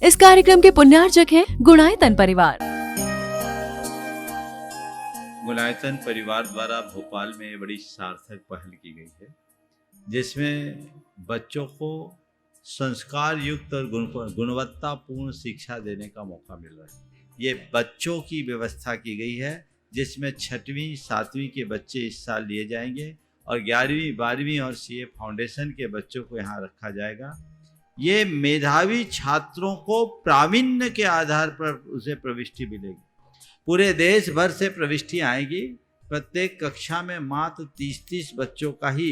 इस कार्यक्रम के पुण्यार्चक हैं गुणायतन परिवार। गुणायतन परिवार द्वारा भोपाल में बड़ी सार्थक पहल की गई है, जिसमें बच्चों को संस्कार युक्त और गुणवत्तापूर्ण शिक्षा देने का मौका मिल रहा है। ये बच्चों की व्यवस्था की गई है, जिसमें 6वीं 7वीं के बच्चे इस साल लिए जाएंगे और 11वीं 12वीं और सीए फाउंडेशन के बच्चों को यहाँ रखा जाएगा। ये मेधावी छात्रों को प्रावीण्य के आधार पर उसे प्रविष्टि मिलेगी। पूरे देश भर से प्रविष्टि आएगी। प्रत्येक कक्षा में मात्र 30-30 बच्चों का ही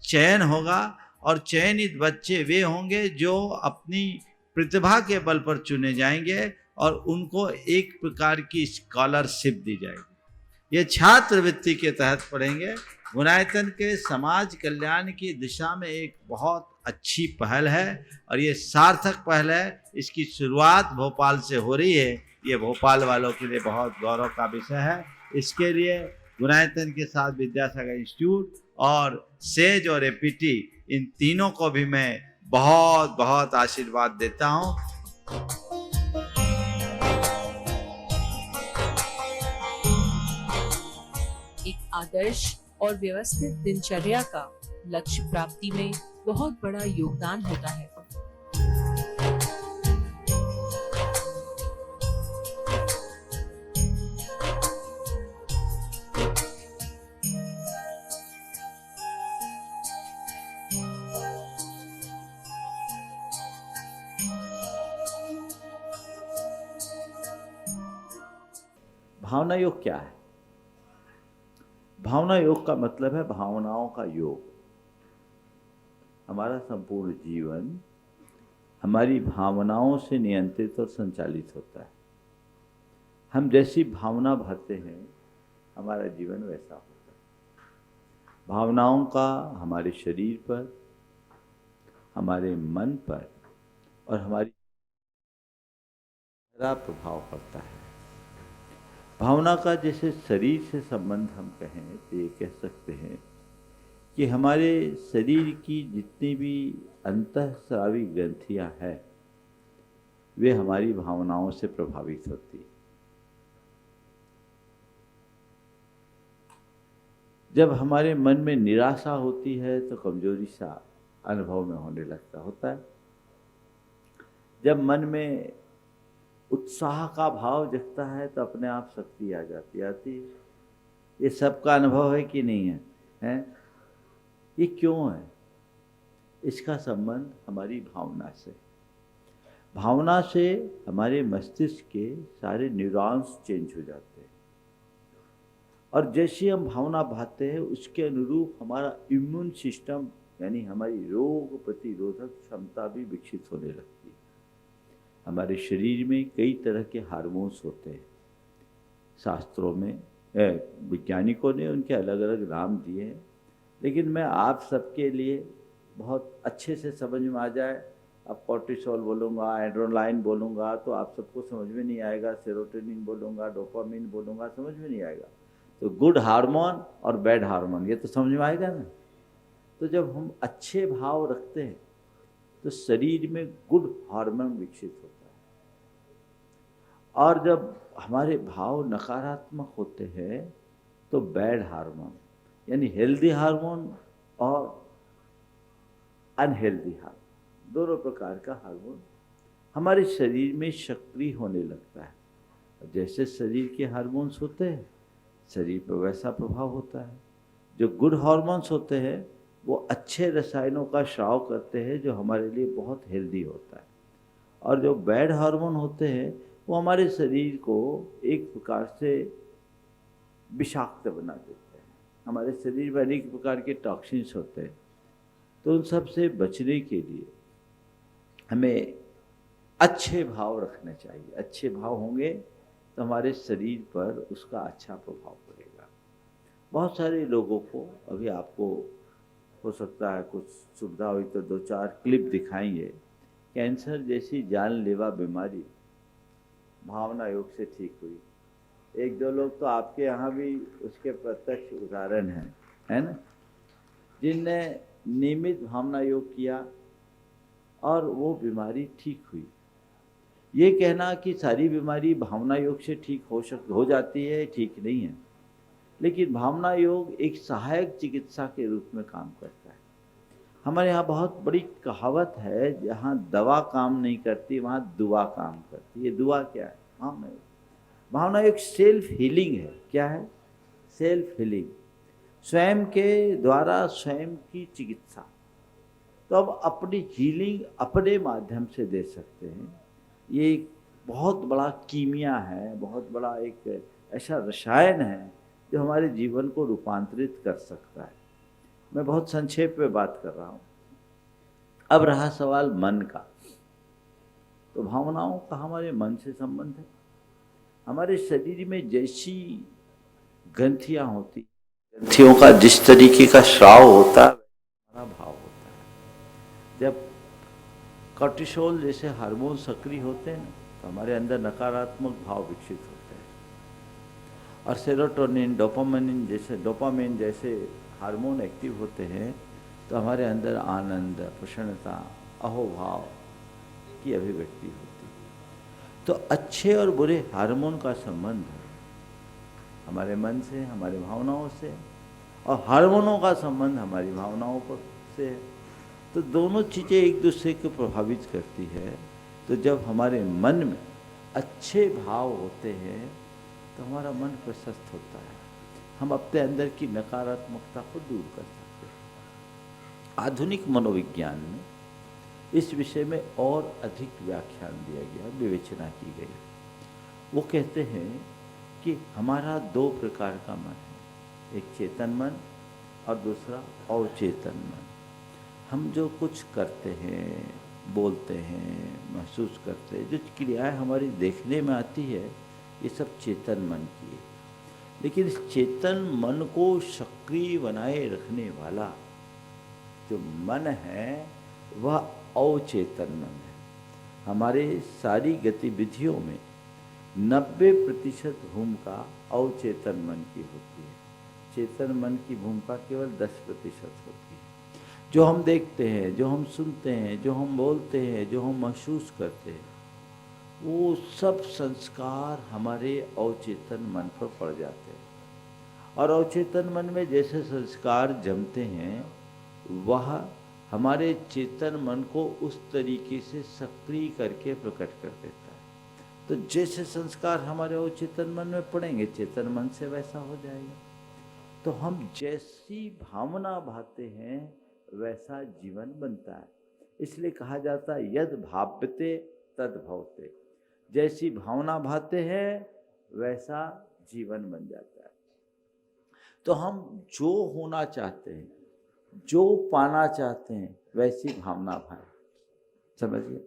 चयन होगा और चयनित बच्चे वे होंगे जो अपनी प्रतिभा के बल पर चुने जाएंगे और उनको एक प्रकार की स्कॉलरशिप दी जाएगी। ये छात्रवृत्ति के तहत पढ़ेंगे। गुणायतन के समाज कल्याण की दिशा में एक बहुत अच्छी पहल है और ये सार्थक पहल है। इसकी शुरुआत भोपाल से हो रही है। ये भोपाल वालों के लिए बहुत गौरव का विषय है। इसके लिए गुणायतन के साथ विद्यासागर इंस्टीट्यूट और सेज और एपीटी, इन तीनों को भी मैं बहुत बहुत आशीर्वाद देता हूँ। एक आदर्श और व्यवस्थित दिनचर्या का लक्ष्य प्राप्ति में बहुत बड़ा योगदान होता है। भावना योग क्या है? भावना योग का मतलब है भावनाओं का योग। हमारा संपूर्ण जीवन हमारी भावनाओं से नियंत्रित और संचालित होता है। हम जैसी भावना भरते हैं, हमारा जीवन वैसा होता है। भावनाओं का हमारे शरीर पर, हमारे मन पर और हमारी गहरा प्रभाव पड़ता है। भावना का जैसे शरीर से संबंध हम कहें तो ये कह सकते हैं कि हमारे शरीर की जितनी भी अंतःस्रावी ग्रंथियां हैं, वे हमारी भावनाओं से प्रभावित होती। जब हमारे मन में निराशा होती है तो कमजोरी सा अनुभव में होने लगता होता है। जब मन में उत्साह का भाव जगता है तो अपने आप शक्ति आ जाती है। ये सबका अनुभव है कि नहीं है, हैं? ये क्यों है? इसका संबंध हमारी भावना से। भावना से हमारे मस्तिष्क के सारे न्यूरॉन्स चेंज हो जाते हैं और जैसे हम भावना भाते हैं उसके अनुरूप हमारा इम्यून सिस्टम यानी हमारी रोग प्रतिरोधक क्षमता भी विकसित होने लगती है। हमारे शरीर में कई तरह के हार्मोन्स होते हैं। शास्त्रों में वैज्ञानिकों ने उनके अलग अलग नाम दिए हैं, लेकिन मैं आप सबके लिए बहुत अच्छे से समझ में आ जाए, अब कॉर्टिसोल बोलूँगा, एड्रेनालाइन बोलूँगा तो आप सबको समझ में नहीं आएगा। सेरोटोनिन बोलूँगा, डोपामिन बोलूँगा, समझ में नहीं आएगा। तो गुड हार्मोन और बैड हार्मोन, ये तो समझ में आएगा ना। तो जब हम अच्छे भाव रखते हैं तो शरीर में गुड हार्मोन विकसित होता है और जब हमारे भाव नकारात्मक होते हैं तो बैड हार्मोन यानी हेल्दी हार्मोन और अनहेल्दी हार्मोन, दोनों प्रकार का हार्मोन हमारे शरीर में सक्रिय होने लगता है। जैसे शरीर के हार्मोन्स होते हैं, शरीर पर वैसा प्रभाव होता है। जो गुड हार्मोन्स होते हैं वो अच्छे रसायनों का स्राव करते हैं जो हमारे लिए बहुत हेल्दी होता है, और जो बैड हार्मोन होते हैं वो हमारे शरीर को एक प्रकार से विषाक्त बना देते हैं। हमारे शरीर में अनेक प्रकार के टॉक्सिन्स होते हैं। तो उन सब से बचने के लिए हमें अच्छे भाव रखने चाहिए। अच्छे भाव होंगे तो हमारे शरीर पर उसका अच्छा प्रभाव पड़ेगा। बहुत सारे लोगों को, अभी आपको हो सकता है कुछ सुविधा हुई तो 2-4 क्लिप दिखाएंगे। कैंसर जैसी जानलेवा बीमारी भावना योग से ठीक हुई। 1-2 लोग तो आपके यहाँ भी उसके प्रत्यक्ष उदाहरण हैं, है ना, जिनने नियमित भावना योग किया और वो बीमारी ठीक हुई। ये कहना कि सारी बीमारी भावना योग से ठीक हो जाती है, ठीक नहीं है। लेकिन भावना योग एक सहायक चिकित्सा के रूप में काम करता है। हमारे यहाँ बहुत बड़ी कहावत है, जहाँ दवा काम नहीं करती वहाँ दुआ काम करती। ये दुआ क्या है? भावना योग। भावना एक सेल्फ हीलिंग है। क्या है? सेल्फ हीलिंग, स्वयं के द्वारा स्वयं की चिकित्सा। तो अब अपनी हीलिंग अपने माध्यम से दे सकते हैं। ये एक बहुत बड़ा कीमिया है, बहुत बड़ा एक ऐसा रसायन है जो हमारे जीवन को रूपांतरित कर सकता है। मैं बहुत संक्षेप में बात कर रहा हूँ। अब रहा सवाल मन का, तो भावनाओं का हमारे मन से संबंध है। हमारे शरीर में जैसी ग्रंथियाँ होती, ग्रंथियों का जिस तरीके का स्राव होता है हमारा भाव होता है। जब कॉर्टिसोल जैसे हार्मोन सक्रिय होते हैं तो हमारे अंदर नकारात्मक भाव विकसित होते हैं, और सेरोटोनिन, डोपामिन जैसे हार्मोन एक्टिव होते हैं तो हमारे अंदर आनंद, प्रसन्नता, अहोभाव की अभिव्यक्ति होती है। तो अच्छे और बुरे हार्मोन का संबंध है हमारे मन से, हमारी भावनाओं से, और हार्मोनों का संबंध हमारी भावनाओं से है। तो दोनों चीज़ें एक दूसरे को प्रभावित करती है। तो जब हमारे मन में अच्छे भाव होते हैं तो हमारा मन प्रशस्त होता है, हम अपने अंदर की नकारात्मकता को दूर कर सकते हैं। आधुनिक मनोविज्ञान में इस विषय में और अधिक व्याख्यान दिया गया, विवेचना की गई। वो कहते हैं कि हमारा दो प्रकार का मन है, एक चेतन मन और दूसरा अवचेतन मन। हम जो कुछ करते हैं, बोलते हैं, महसूस करते हैं, जो क्रियाएं हमारी देखने में आती है, ये सब चेतन मन की है। लेकिन इस चेतन मन को सक्रिय बनाए रखने वाला जो मन है वह अवचेतन मन है। हमारे सारी गतिविधियों में 90% भूमिका अवचेतन मन की होती है। चेतन मन की भूमिका केवल 10% होती है। जो हम देखते हैं, जो हम सुनते हैं, जो हम बोलते हैं, जो हम महसूस करते हैं, वो सब संस्कार हमारे अवचेतन मन पर पड़ जाते हैं। और अवचेतन मन में जैसे संस्कार जमते हैं वह हमारे चेतन मन को उस तरीके से सक्रिय करके प्रकट कर देता है। तो जैसे संस्कार हमारे अवचेतन मन में पड़ेंगे, चेतन मन से वैसा हो जाएगा। तो हम जैसी भावना भाते हैं वैसा जीवन बनता है। इसलिए कहा जाता है यद भाव्यते तद भवते। जैसी भावना भाते हैं वैसा जीवन बन जाता है। तो हम जो होना चाहते हैं, जो पाना चाहते हैं, वैसी भावना भाए। समझिए,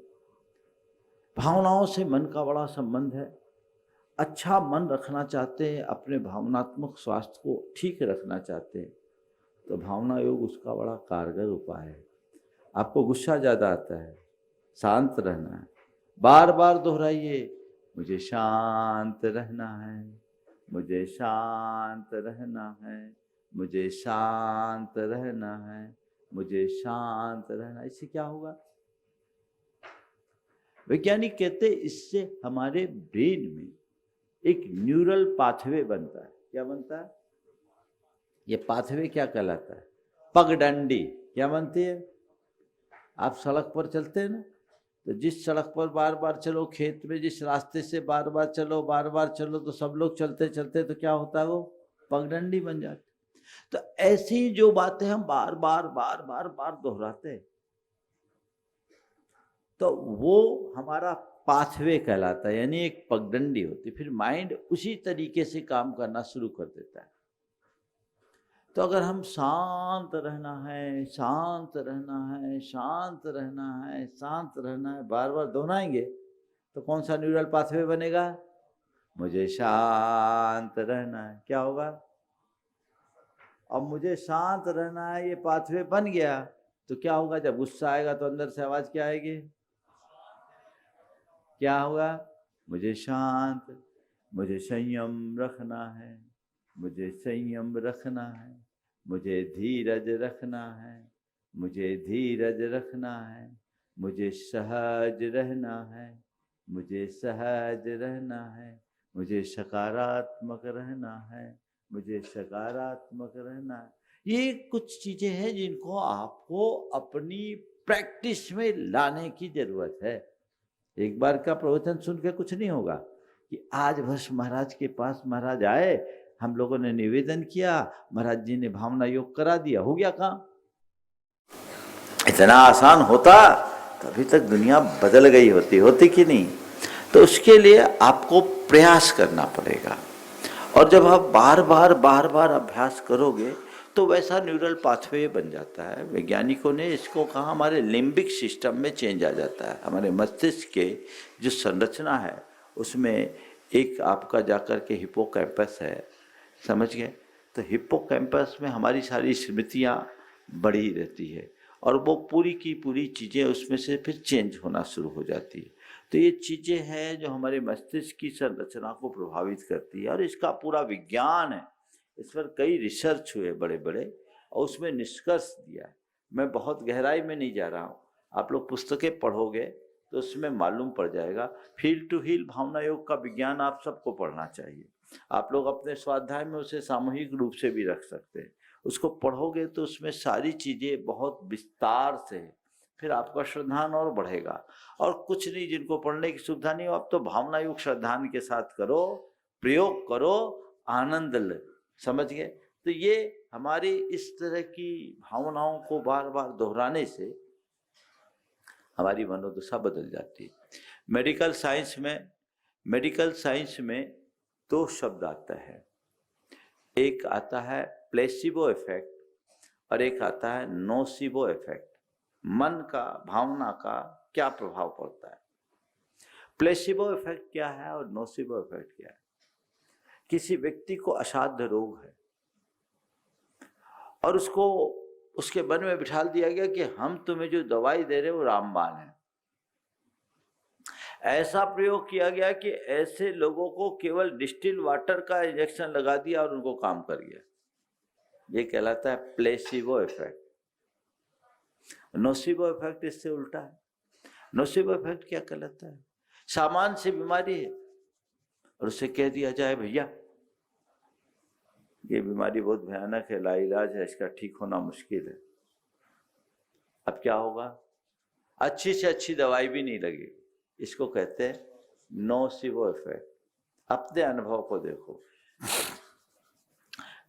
भावनाओं से मन का बड़ा संबंध है। अच्छा मन रखना चाहते हैं, अपने भावनात्मक स्वास्थ्य को ठीक रखना चाहते हैं, तो भावना योग उसका बड़ा कारगर उपाय है। आपको गुस्सा ज़्यादा आता है, शांत रहना है, बार बार दोहराइए, मुझे शांत रहना है, मुझे शांत रहना है, मुझे शांत रहना है, मुझे शांत रहना। इससे क्या होगा? वैज्ञानिक कहते हैं इससे हमारे ब्रेन में एक न्यूरल पाथवे बनता है। क्या बनता है? ये पाथवे क्या कहलाता है? पगडंडी। क्या बनती है? आप सड़क पर चलते हैं ना, तो जिस सड़क पर बार बार चलो, खेत में जिस रास्ते से बार बार चलो, तो सब लोग चलते चलते तो क्या होता है? वो पगडंडी बन जाती। तो ऐसी जो बातें हम बार बार दोहराते हैं, तो वो हमारा पाथवे कहलाता है, यानी एक पगडंडी होती। फिर माइंड उसी तरीके से काम करना शुरू कर देता है। तो अगर हम शांत रहना है, शांत रहना है, शांत रहना है, शांत रहना है, बार बार दोहराएंगे तो कौन सा न्यूरल पाथवे बनेगा? मुझे शांत रहना है। क्या होगा? अब मुझे शांत रहना है, ये पाथवे बन गया, तो क्या होगा? जब गुस्सा आएगा तो अंदर से आवाज क्या आएगी? क्या होगा? मुझे शांत, मुझे संयम रखना है, मुझे संयम रखना है, मुझे धीरज रखना है, मुझे धीरज रखना है, मुझे सहज रहना है, मुझे सहज रहना है, मुझे सकारात्मक रहना है, मुझे सकारात्मक रहना है। ये कुछ चीजें हैं जिनको आपको अपनी प्रैक्टिस में लाने की जरूरत है। एक बार का प्रवचन सुन के कुछ नहीं होगा कि आज बस महाराज के पास महाराज आए, हम लोगों ने निवेदन किया, महाराज जी ने भावना योग करा दिया, हो गया काम। इतना आसान होता तो अभी तक दुनिया बदल गई होती कि नहीं? तो उसके लिए आपको प्रयास करना पड़ेगा, और जब आप बार बार अभ्यास करोगे तो वैसा न्यूरल पाथवे बन जाता है। वैज्ञानिकों ने इसको कहा हमारे लिम्बिक सिस्टम में चेंज आ जाता है। हमारे मस्तिष्क के जो संरचना है उसमें एक आपका जाकर के हिप्पोकैम्पस है, समझ गए? तो हिप्पोकैम्पस में हमारी सारी स्मृतियाँ बढ़ी रहती है और वो पूरी की पूरी चीज़ें उसमें से फिर चेंज होना शुरू हो जाती है। तो ये चीज़ें हैं जो हमारे मस्तिष्क की संरचना को प्रभावित करती है, और इसका पूरा विज्ञान है। इस पर कई रिसर्च हुए बड़े बड़े और उसमें निष्कर्ष दिया है। मैं बहुत गहराई में नहीं जा रहा हूँ, आप लोग पुस्तकें पढ़ोगे तो उसमें मालूम पड़ जाएगा। फील्ड टू हील भावना योग का विज्ञान आप सबको पढ़ना चाहिए। आप लोग अपने स्वाध्याय में उसे सामूहिक रूप से भी रख सकते हैं। उसको पढ़ोगे तो उसमें सारी चीज़ें बहुत विस्तार से है, फिर आपका श्रद्धान और बढ़ेगा। और कुछ नहीं, जिनको पढ़ने की सुविधा नहीं हो, आप तो भावना योग श्रद्धान के साथ करो, प्रयोग करो, आनंद ले, समझ गए? तो ये हमारी इस तरह की भावनाओं को बार बार दोहराने से हमारी मनोदशा बदल जाती है। मेडिकल साइंस में दो शब्द आता है, एक आता है प्लेसिबो इफेक्ट और एक आता है नोसिबो इफेक्ट। मन का, भावना का क्या प्रभाव पड़ता है। प्लेसिबो इफेक्ट क्या है और नोसिबो इफेक्ट क्या है? किसी व्यक्ति को असाध्य रोग है और उसको उसके मन में बिठा दिया गया कि हम तुम्हें जो दवाई दे रहे हो रामबाण है। ऐसा प्रयोग किया गया कि ऐसे लोगों को केवल डिस्टिल वाटर का इंजेक्शन लगा दिया और उनको काम कर गया। ये कहलाता है प्लेसिबो इफेक्ट। नोसिबो इफेक्ट इससे उल्टा है। नोसिबो इफेक्ट क्या कहलाता है? सामान्य सी बीमारी है और उसे कह दिया जाए भैया ये बीमारी बहुत भयानक है, लाइलाज है, इसका ठीक होना मुश्किल है। अब क्या होगा? अच्छी से अच्छी दवाई भी नहीं लगेगी। इसको कहते हैं नोसिबो इफेक्ट। अपने अनुभव को देखो,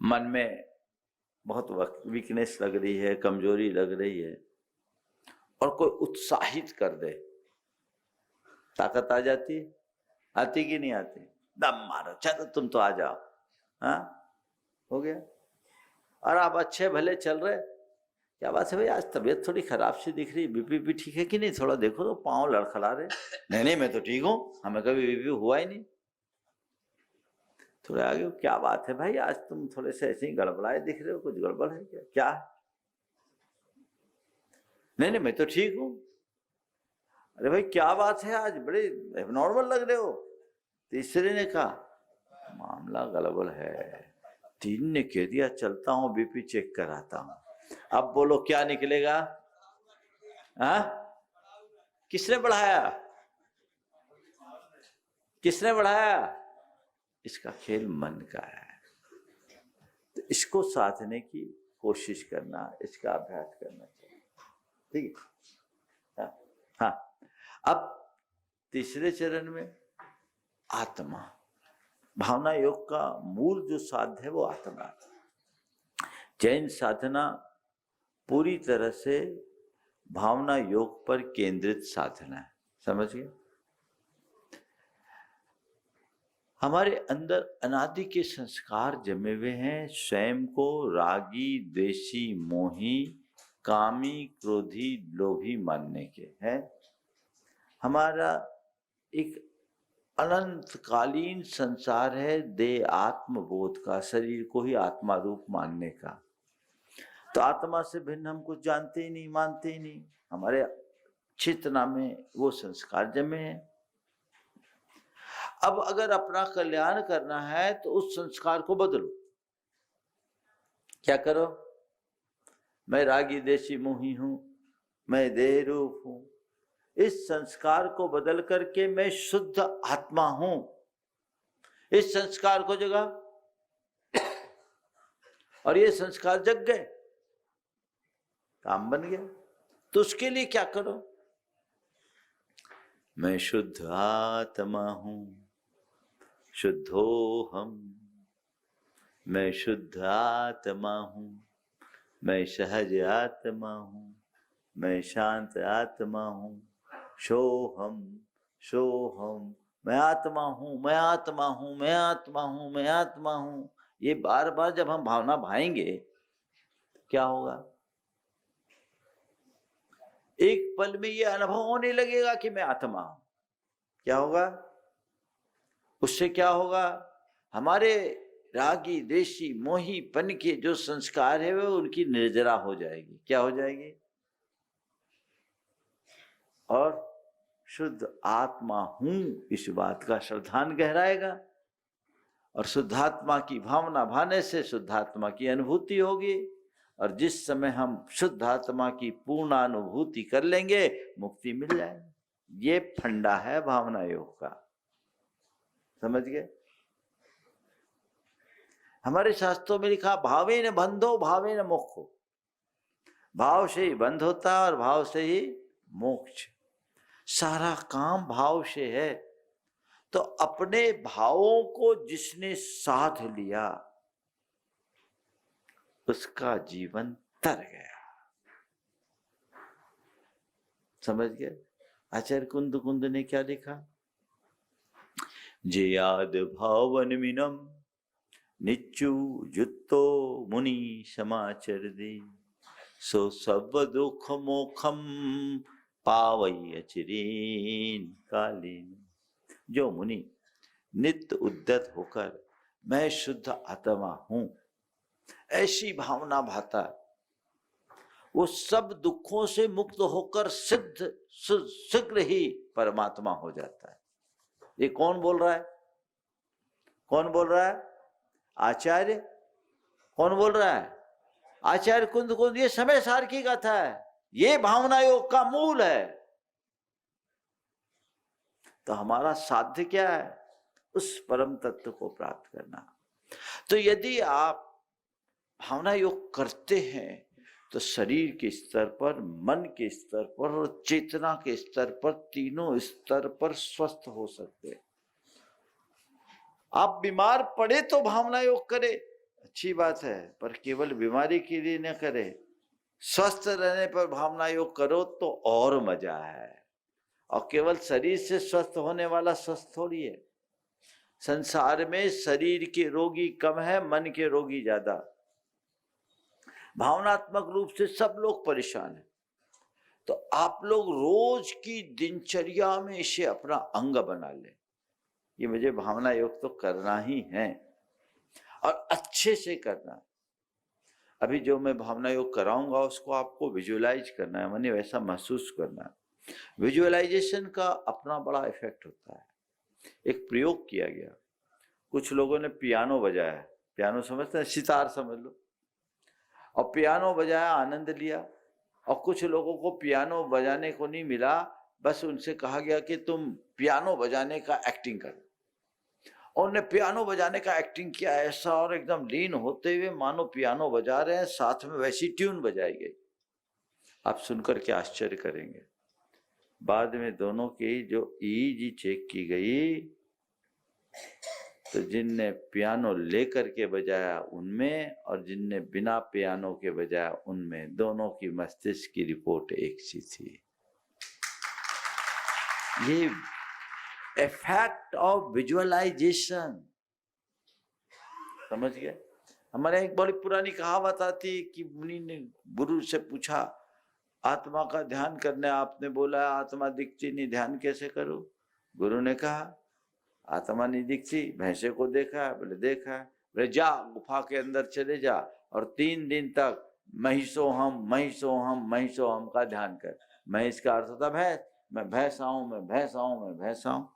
मन में बहुत वीकनेस लग रही है, कमजोरी लग रही है, और कोई उत्साहित कर दे, ताकत आ जाती है? आती कि नहीं आती? दम मारो, चलो तुम तो आ जाओ, हाँ हो गया। और आप अच्छे भले चल रहे, क्या बात है भाई आज तबीयत थोड़ी खराब सी दिख रही, बीपी भी ठीक है कि नहीं? थोड़ा देखो तो पाँव लड़खड़ा रहे। नहीं मैं तो ठीक हूँ, हमें कभी बीपी हुआ ही नहीं। थोड़े आगे, क्या बात है भाई आज तुम थोड़े से ऐसे ही गड़बड़ाए दिख रहे हो, कुछ गड़बड़ है क्या? क्या है? नहीं मैं तो ठीक हूँ। अरे भाई क्या बात है आज बड़े एबनॉर्मल लग रहे हो। तीसरे ने कहा मामला गड़बड़ है। तीन ने कह दिया चलता हूँ बीपी चेक कराता हूँ। अब बोलो क्या निकलेगा? हाँ, किसने बढ़ाया? किसने बढ़ाया? इसका खेल मन का है। तो इसको साधने की कोशिश करना, इसका अभ्यास करना चाहिए, ठीक है? हाँ, अब तीसरे चरण में आत्मा। भावना योग का मूल जो साध्य है वो आत्मा है। जैन साधना पूरी तरह से भावना योग पर केंद्रित साधना है, समझ गए? हमारे अंदर अनादि के संस्कार जमे हुए हैं, स्वयं को रागी, द्वेषी, मोही, कामी, क्रोधी, लोभी मानने के हैं। हमारा एक अनंतकालीन संसार है देह आत्मबोध का, शरीर को ही आत्मा रूप मानने का। तो आत्मा से भिन्न हम कुछ जानते ही नहीं, मानते ही नहीं। हमारे चेतना में वो संस्कार जमे हैं। अब अगर अपना कल्याण करना है तो उस संस्कार को बदलो। क्या करो? मैं रागी, देशी, मोही हूं, मैं देह रूप हूं, इस संस्कार को बदल करके मैं शुद्ध आत्मा हूं, इस संस्कार को जगा, और ये संस्कार जग गए, काम बन गया। तो उसके लिए क्या करो? मैं शुद्ध आत्मा हूं, शुद्धोहम, मैं शुद्ध आत्मा हूं, मैं सहज आत्मा हूं, मैं शांत आत्मा हूं, सोहम सोहम, मैं आत्मा हूं, मैं आत्मा हूं, मैं आत्मा हूं, मैं आत्मा हूं। ये बार बार जब हम भावना भाएंगे क्या होगा? एक पल में ये अनुभव होने लगेगा कि मैं आत्मा हूं। क्या होगा उससे? क्या होगा? हमारे रागी देशी मोही पन के जो संस्कार है वो उनकी निर्जरा हो जाएगी। क्या हो जाएगी? और शुद्ध आत्मा हूं इस बात का श्रद्धान गहराएगा, और शुद्धात्मा की भावना भाने से शुद्धात्मा की अनुभूति होगी, और जिस समय हम शुद्धात्मा की पूर्ण अनुभूति कर लेंगे मुक्ति मिल जाएगी। ये फंडा है भावना योग का, समझ गए? हमारे शास्त्रों में लिखा भावेन बंधो भावेन मोक्षो, भाव से ही बंध होता है और भाव से ही मोक्ष। सारा काम भाव से है। तो अपने भावों को जिसने साध लिया उसका जीवन तर गया। समझ गए? आचार्य कुंद ने क्या लिखा? जे याद भावन मिनम निच्चु जुत्तो मुनि समाचर दे, सो सब दुख मोखम पावई अचिरेन कालीन। जो मुनि नित्य उद्यत होकर मैं शुद्ध आत्मा हूं ऐसी भावना भाता, वो सब दुखों से मुक्त होकर सिद्ध शीघ्र ही परमात्मा हो जाता है। ये कौन बोल रहा है? कौन बोल रहा है? आचार्य। कौन बोल रहा है? आचार्य कुंद। ये समय सार की कथा है, ये भावना योग का मूल है। तो हमारा साध्य क्या है? उस परम तत्व को प्राप्त करना। तो यदि आप भावना योग करते हैं तो शरीर के स्तर पर, मन के स्तर पर और चेतना के स्तर पर, तीनों स्तर पर स्वस्थ हो सकते हैं। आप बीमार पड़े तो भावना योग करें, अच्छी बात है, पर केवल बीमारी के लिए न करें। स्वस्थ रहने पर भावना योग करो तो और मजा है। और केवल शरीर से स्वस्थ होने वाला स्वस्थ थोड़ी है। संसार में शरीर के रोगी कम है, मन के रोगी ज्यादा। भावनात्मक रूप से सब लोग परेशान हैं। तो आप लोग रोज की दिनचर्या में इसे अपना अंग बना लें। ये मुझे भावना योग तो करना ही है और अच्छे से करना है। अभी जो मैं भावना योग कराऊंगा उसको आपको विजुअलाइज करना है, माने वैसा महसूस करना है। विजुअलाइजेशन का अपना बड़ा इफेक्ट होता है। एक प्रयोग किया गया, कुछ लोगों ने पियानो बजाया। पियानो समझते हैं? सितार समझ लो। और पियानो बजाया, आनंद लिया। और कुछ लोगों को पियानो बजाने को नहीं मिला, बस उनसे कहा गया कि तुम पियानो बजाने का एक्टिंग करो। और उन्होंने पियानो बजाने का एक्टिंग किया ऐसा, और एकदम लीन होते हुए मानो पियानो बजा रहे हैं, साथ में वैसी ट्यून बजाई गई। आप सुनकर के आश्चर्य करेंगे। बाद में दोनों की जो ईईजी चेक की गई तो जिनने पियानो लेकर के बजाया उनमें और जिनने बिना पियानो के बजाया उनमें, दोनों की मस्तिष्क की रिपोर्ट एक सी थी। ये इफेक्ट ऑफ विजुअलाइजेशन, समझ गए? हमारे एक बड़ी पुरानी कहावत आती है कि मुनि ने गुरु से पूछा, आत्मा का ध्यान करने आपने बोला, आत्मा दिखती नहीं, ध्यान कैसे करूं? गुरु ने कहा आत्मा नहीं दिखती, भैंसे को देखा है? बोले देखा है। बोले जा गुफा के अंदर चले जा और 3 दिन तक महिषोहम महिषोहम महिषोहम का ध्यान कर। महिष का अर्थ होता भैंस। मैं भैंस आऊं, मैं भैंस आऊं, मैं भैंस आऊं।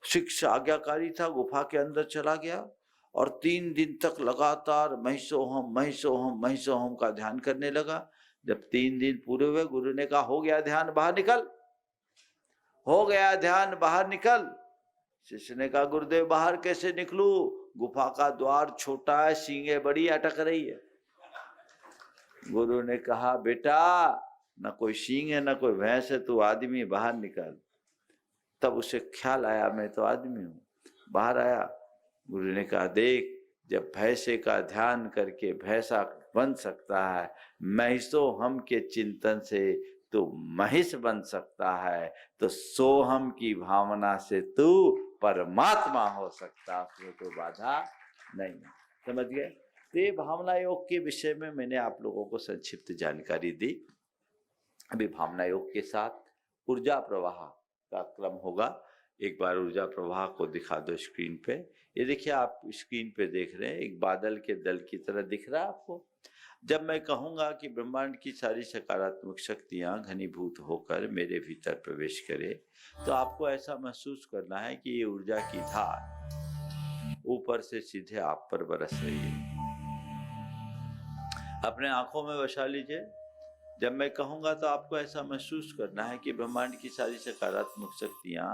शिक्षा आज्ञाकारी था, गुफा के अंदर चला गया और 3 दिन तक लगातार महिषोहम महिषोहम महिषोहम का ध्यान करने लगा। जब 3 दिन पूरे हुए, गुरु ने कहा हो गया ध्यान, बाहर निकल। हो गया ध्यान, बाहर निकल। शिष्य ने कहा गुरुदेव बाहर कैसे निकलूं, गुफा का द्वार छोटा है, सींगे बड़ी अटक रही है। गुरु ने कहा बेटा न कोई सींग है न कोई भैंस है, तू आदमी, बाहर निकल। तब उसे ख्याल आया मैं तो आदमी हूँ। बाहर आया। गुरु ने कहा देख, जब भैंसे का ध्यान करके भैंसा बन सकता है, महिषो हम के चिंतन से तू महिष बन सकता है, तो सोहम की भावना से तू परमात्मा हो सकता, उसमें कोई बाधा नहीं है। समझ गए? तो ये भावना योग के विषय में मैंने आप लोगों को संक्षिप्त जानकारी दी। अभी भावना योग के साथ ऊर्जा प्रवाह का क्रम होगा। एक बार ऊर्जा प्रवाह को दिखा दो स्क्रीन पे। ये देखिए, आप स्क्रीन पे देख रहे हैं, एक बादल के दल की तरह दिख रहा है आपको। जब मैं कहूँगा कि ब्रह्मांड की सारी सकारात्मक शक्तियाँ घनीभूत होकर मेरे भीतर प्रवेश करें, तो आपको ऐसा महसूस करना है कि ये ऊर्जा की धार ऊपर से सीधे आप पर बरस रही है। अपने आंखों में बसा लीजिए। जब मैं कहूँगा तो आपको ऐसा महसूस करना है कि ब्रह्मांड की सारी सकारात्मक शक्तियाँ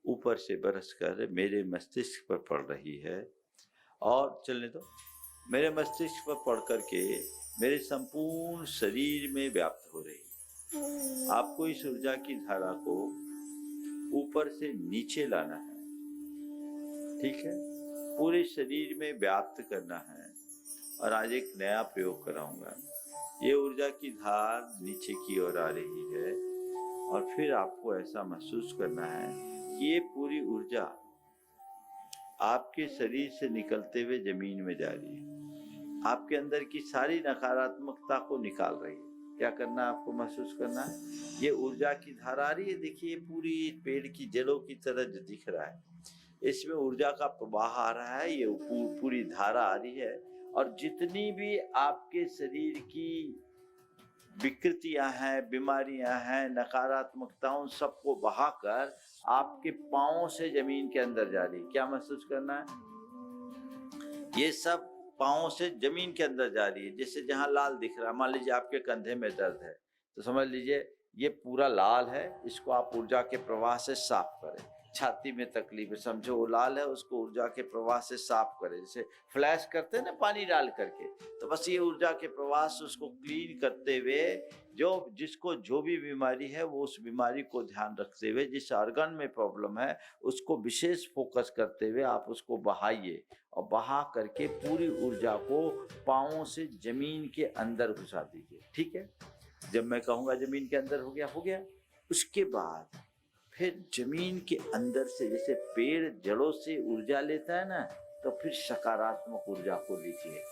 ऊपर से बरसकर मेरे मस्तिष्क पर पड़ रही है, और चलने दो, मेरे मस्तिष्क पर पड़ करके मेरे संपूर्ण शरीर में व्याप्त हो रही है। आपको इस ऊर्जा की धारा को ऊपर से नीचे लाना है, ठीक है? पूरे शरीर में व्याप्त करना है। और आज एक नया प्रयोग कराऊंगा। ये ऊर्जा की धार नीचे की ओर आ रही है, और फिर आपको ऐसा महसूस करना है कि ये पूरी ऊर्जा आपके शरीर से निकलते हुए जमीन में जा रही है, आपके अंदर की सारी नकारात्मकता को निकाल रही है। क्या करना है आपको महसूस करना है, ये ऊर्जा की धारा आ रही है। देखिए पूरी पेड़ की जड़ों की तरह जो दिख रहा है, इसमें ऊर्जा का प्रवाह आ रहा है, ये पूरी धारा आ रही है। और जितनी भी आपके शरीर की विकृतियां हैं, बीमारियां हैं, नकारात्मकताओं, सबको बहाकर आपके पांवों से जमीन के अंदर जा रही है। क्या महसूस करना है, ये सब पांवों से जमीन के अंदर जा रही है। जैसे जहां लाल दिख रहा है, मान लीजिए आपके कंधे में दर्द है, तो समझ लीजिए ये पूरा लाल है, इसको आप ऊर्जा के प्रवाह से साफ करें। छाती में तकलीफ है, समझो वो लाल है, उसको ऊर्जा के प्रवाह से साफ करें। जैसे फ्लैश करते हैं ना पानी डाल करके, तो बस ये ऊर्जा के प्रवाह से उसको क्लीन करते हुए, जिसको जो भी बीमारी है वो उस बीमारी को ध्यान रखते हुए, जिस ऑर्गन में प्रॉब्लम है उसको विशेष फोकस करते हुए आप उसको बहाइए, और बहा करके पूरी ऊर्जा को पांवों से जमीन के अंदर घुसा दीजिए। ठीक है? जब मैं कहूँगा जमीन के अंदर हो गया, हो गया। उसके बाद फिर जमीन के अंदर से, जैसे पेड़ जड़ों से ऊर्जा लेता है ना, तो फिर सकारात्मक ऊर्जा को लीजिए,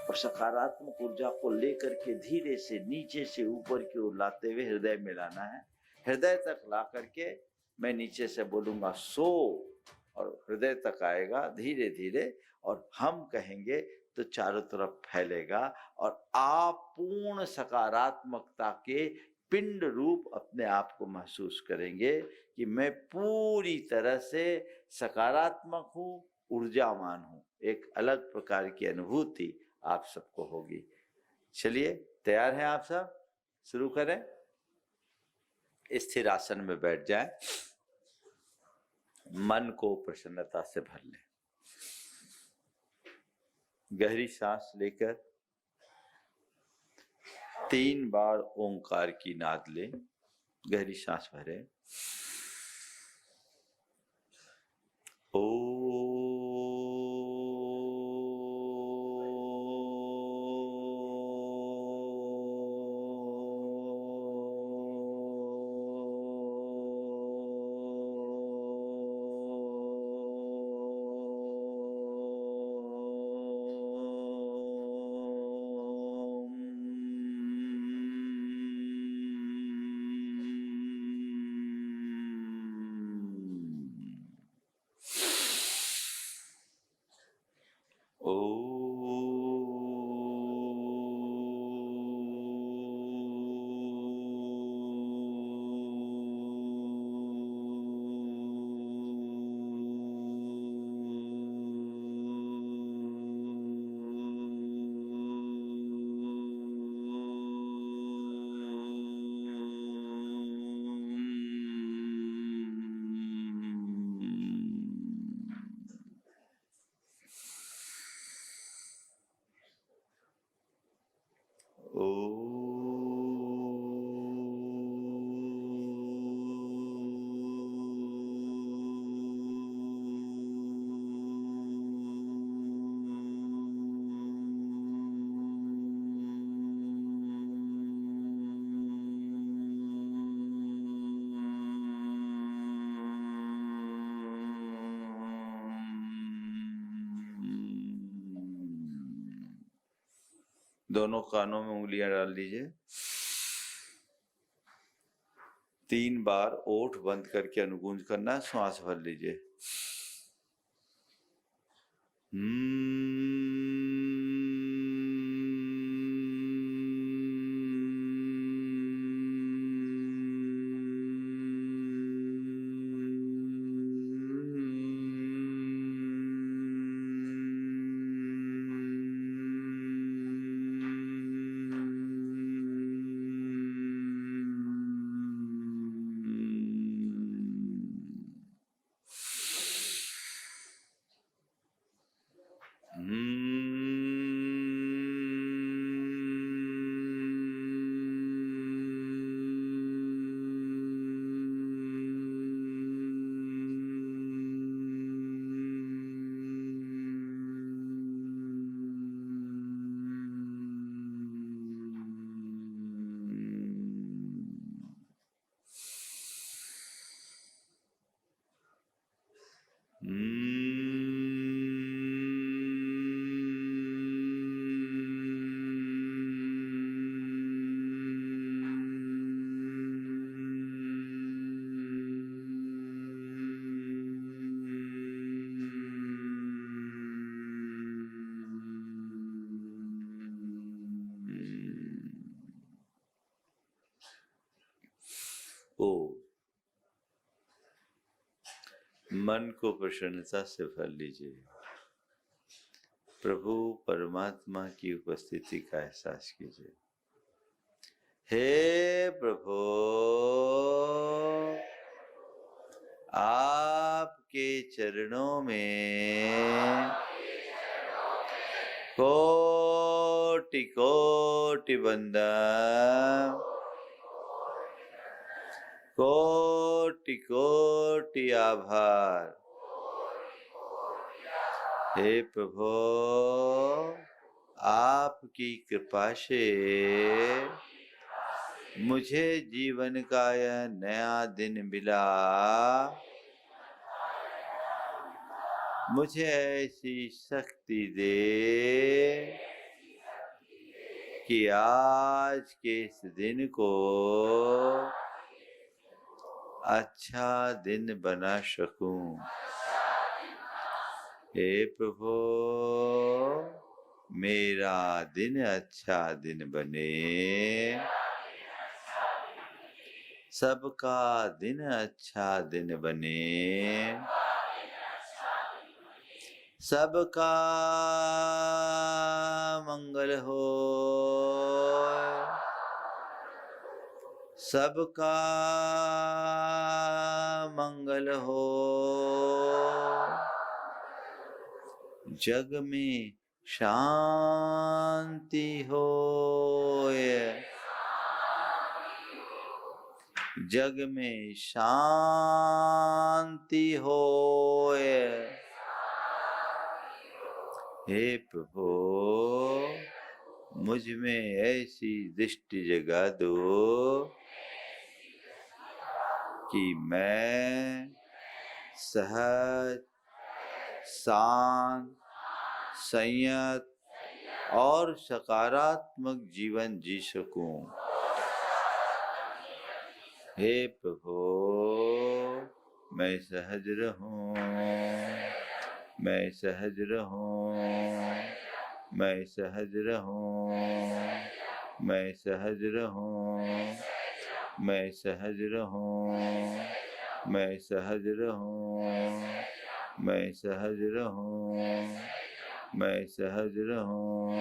और सकारात्मक ऊर्जा को लेकर के धीरे से नीचे से ऊपर की ओर लाते हुए हृदय में लाना है। हृदय तक ला करके मैं नीचे से बोलूँगा सो, और हृदय तक आएगा धीरे धीरे, और हम कहेंगे तो चारों तरफ फैलेगा, और आप पूर्ण सकारात्मकता के पिंड रूप अपने आप को महसूस करेंगे कि मैं पूरी तरह से सकारात्मक हूँ, ऊर्जावान हूँ। एक अलग प्रकार की अनुभूति आप सबको होगी। चलिए, तैयार हैं आप सब? शुरू करें। स्थिर आसन में बैठ जाएं, मन को प्रसन्नता से भर लें। गहरी सांस लेकर 3 बार ओंकार की नाद लें। गहरी सांस भरें। ओ दोनों कानों में उंगलियां डाल लीजिए। 3 बार ओठ बंद करके अनुगूंज करना है, श्वास भर लीजिए। ओ मन को प्रसन्नता से भर लीजिए। प्रभु परमात्मा की उपस्थिति का एहसास कीजिए। हे प्रभु, आपके चरणों में कोटि कोटि वंदन, कोटि कोटि आभार। हे प्रभु, आपकी कृपा से मुझे जीवन का यह नया दिन मिला। मुझे ऐसी शक्ति दे कि आज के इस दिन को अच्छा दिन बना सकूं। हे प्रभु, मेरा दिन अच्छा दिन बने, सबका दिन अच्छा दिन बने, सबका मंगल हो, सबका मंगल हो। जग में शांति होए, जग में शांति होए। हे प्रभु, मुझ में ऐसी दृष्टि जगा दो कि मैं सहज, शांत, संयत और सकारात्मक जीवन जी सकूं। हे प्रभु, मैं सहज रहूं, मैं सहज रहूं, मैं सहज रहूं, मैं सहज रहूं, मैं सहज रहूं, मैं सहज रहूं, मैं सहज रहूं, मैं सहज रहूं,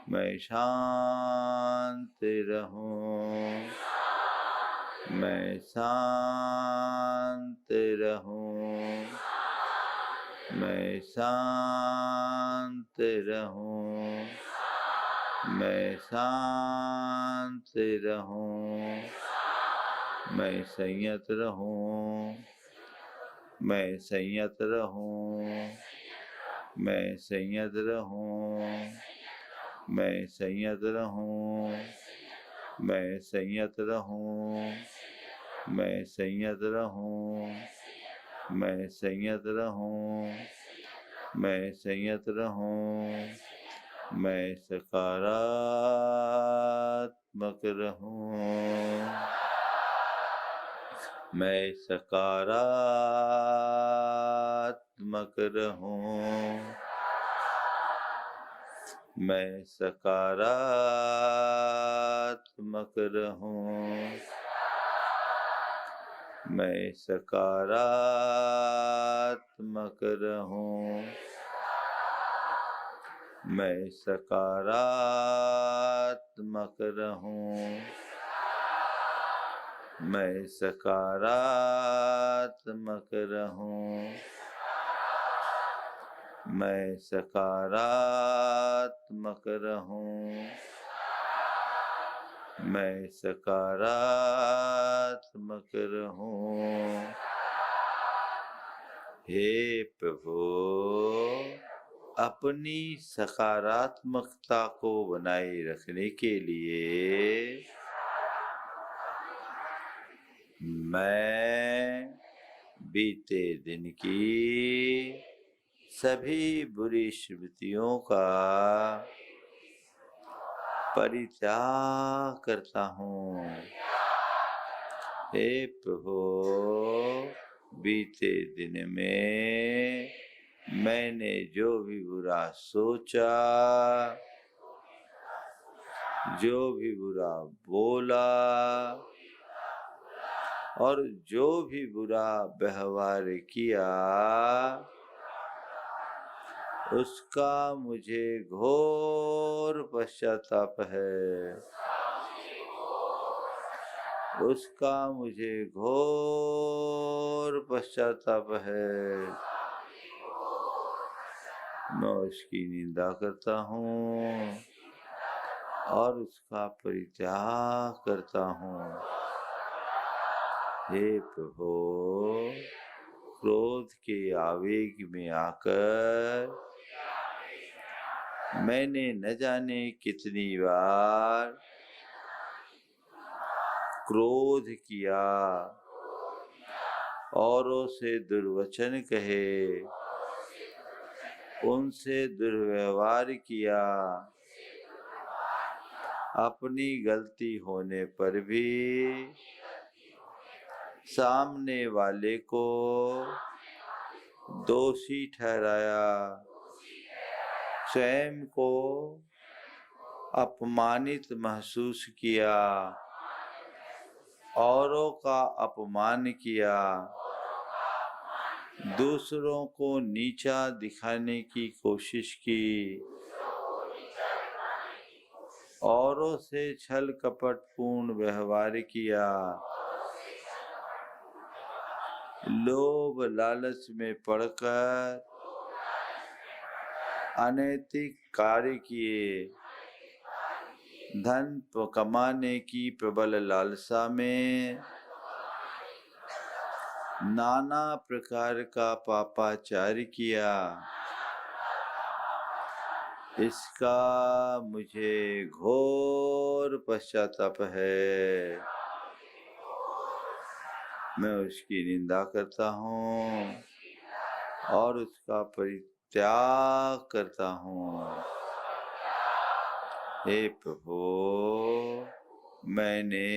मैं शांत रहूं, मैं शांत रहूं, मैं शांत रहूं, मैं शांत रहूं, मैं संयत रहूं, मैं संयत रहूं, मैं संयत रहूं, मैं संयत रहूं, मैं संयत रहूं, मैं संयत रहूं, मैं संयत रहूं, मैं संयत रहूं, मैं सकारात्मक रहूं। मैं सकारात्मक रहूं। मैं सकारात्मक रहूं। मैं सकारात्मक रहूं। मैं सकारात्मक रहूं। मैं सकारात्मक रहूं। मैं सकारात्मक रहूं। मैं सकारात्मक रहूं। हे प्रभु, अपनी सकारात्मकता को बनाए रखने के लिए मैं बीते दिन की सभी बुरी स्मृतियों का परित्याग करता हूँ। हे प्रभु, बीते दिन में मैंने जो भी बुरा सोचा, जो भी बुरा बोला और जो भी बुरा व्यवहार किया, उसका मुझे घोर पश्चाताप है। उसका मुझे घोर पश्चाताप है। मैं उसकी निंदा करता हूँ और उसका परित्याग करता हूँ। हे प्रभु, क्रोध के आवेग में आकर मैंने न जाने कितनी बार क्रोध किया, औरों से दुर्वचन कहे, उनसे दुर्व्यवहार किया। अपनी गलती होने पर भी सामने वाले को दोषी ठहराया, स्वयं को अपमानित महसूस किया, औरों का अपमान किया, दूसरों को नीचा दिखाने की कोशिश की, औरों से छल कपटपूर्ण व्यवहार किया, लोभ लालच में पड़कर अनैतिक कार्य किए, धन कमाने की प्रबल लालसा में नाना प्रकार का पापाचार किया। इसका मुझे घोर पश्चाताप है। मैं उसकी निंदा करता हूँ और उसका परित्याग करता हूँ। हे प्रभु, मैंने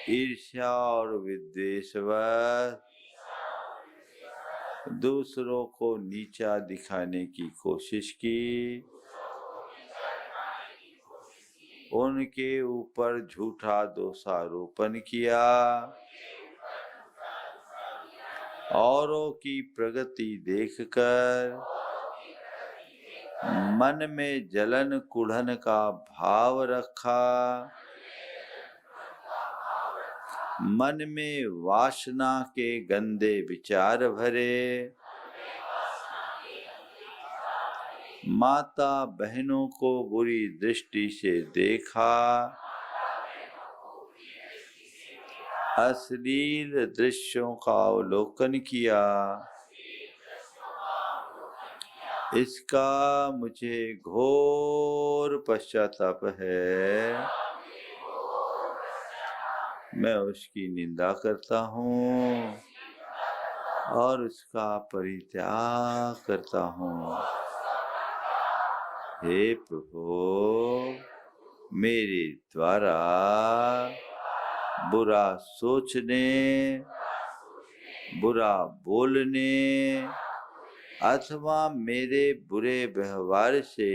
ईर्ष्या और विद्वेषवश दूसरों को नीचा दिखाने की कोशिश की, उनके ऊपर झूठा दोषारोपण किया, औरों की प्रगति देखकर मन में जलन कुढ़न का भाव रखा, मन में वासना के गंदे विचार भरे, माता बहनों को बुरी दृष्टि से देखा, अश्लील दृश्यों का अवलोकन किया। इसका मुझे घोर पश्चाताप है। मैं उसकी निंदा करता हूँ और उसका परित्याग करता हूँ। हे प्रभु, मेरे द्वारा बुरा सोचने, बुरा बोलने अथवा मेरे बुरे व्यवहार से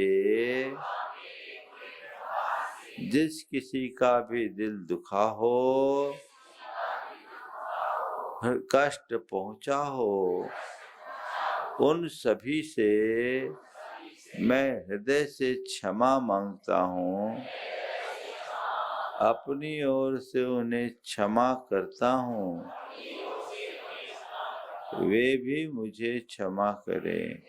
जिस किसी का भी दिल दुखा हो, कष्ट पहुंचा हो, उन सभी से मैं हृदय से क्षमा मांगता हूँ, अपनी ओर से उन्हें क्षमा करता हूँ, वे भी मुझे क्षमा करें,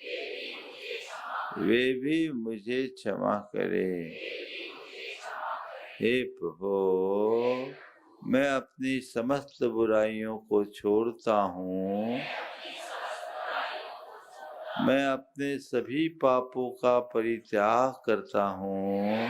वे भी मुझे क्षमा करें। हे प्रभु, मैं अपनी समस्त बुराइयों को छोड़ता हूँ, मैं अपने सभी पापों का परित्याग करता हूँ।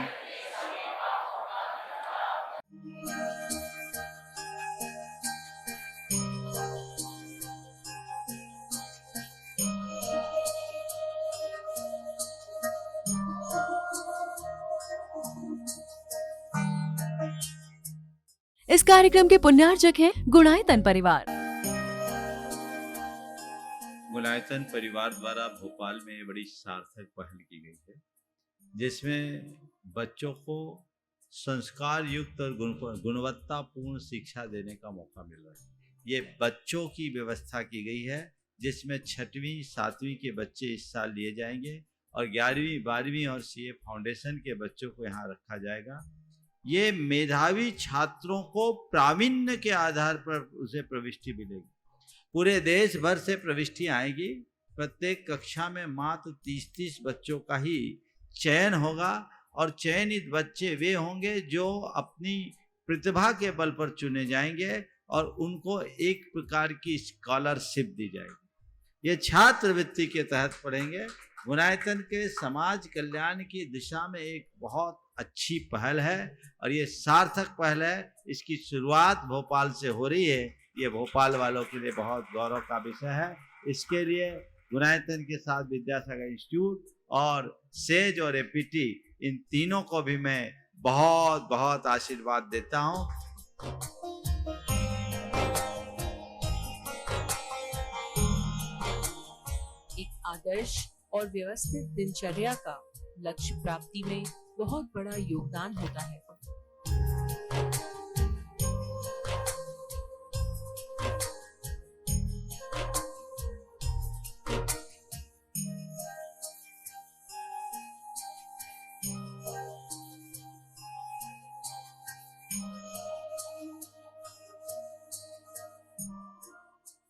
इस कार्यक्रम के पुण्यार्चक हैं गुणायतन परिवार। गुणायतन परिवार द्वारा भोपाल में बड़ी सार्थक पहल की गई है, जिसमें बच्चों को संस्कार युक्त और गुणवत्तापूर्ण शिक्षा देने का मौका मिल रहा है। ये बच्चों की व्यवस्था की गई है, जिसमें 6वीं 7वीं के बच्चे इस साल लिए जाएंगे और 11वीं 12वीं और सीए फाउंडेशन के बच्चों को यहाँ रखा जाएगा। ये मेधावी छात्रों को प्रावीण्य के आधार पर उसे प्रविष्टि मिलेगी। पूरे देश भर से प्रविष्टि आएगी। प्रत्येक कक्षा में मात्र 30-30 बच्चों का ही चयन होगा और चयनित बच्चे वे होंगे जो अपनी प्रतिभा के बल पर चुने जाएंगे और उनको एक प्रकार की स्कॉलरशिप दी जाएगी। ये छात्रवृत्ति के तहत पढ़ेंगे। गुणायतन के समाज कल्याण की दिशा में एक बहुत अच्छी पहल है और ये सार्थक पहल है। इसकी शुरुआत भोपाल से हो रही है। ये भोपाल वालों के लिए बहुत गौरव का विषय है। इसके लिए गुणायतन के साथ विद्यासागर इंस्टीट्यूट और सेज और एपीटी, इन तीनों को भी मैं बहुत बहुत आशीर्वाद देता हूँ। एक आदर्श और व्यवस्थित दिनचर्या का लक्ष्य प्राप्ति में बहुत बड़ा योगदान होता है।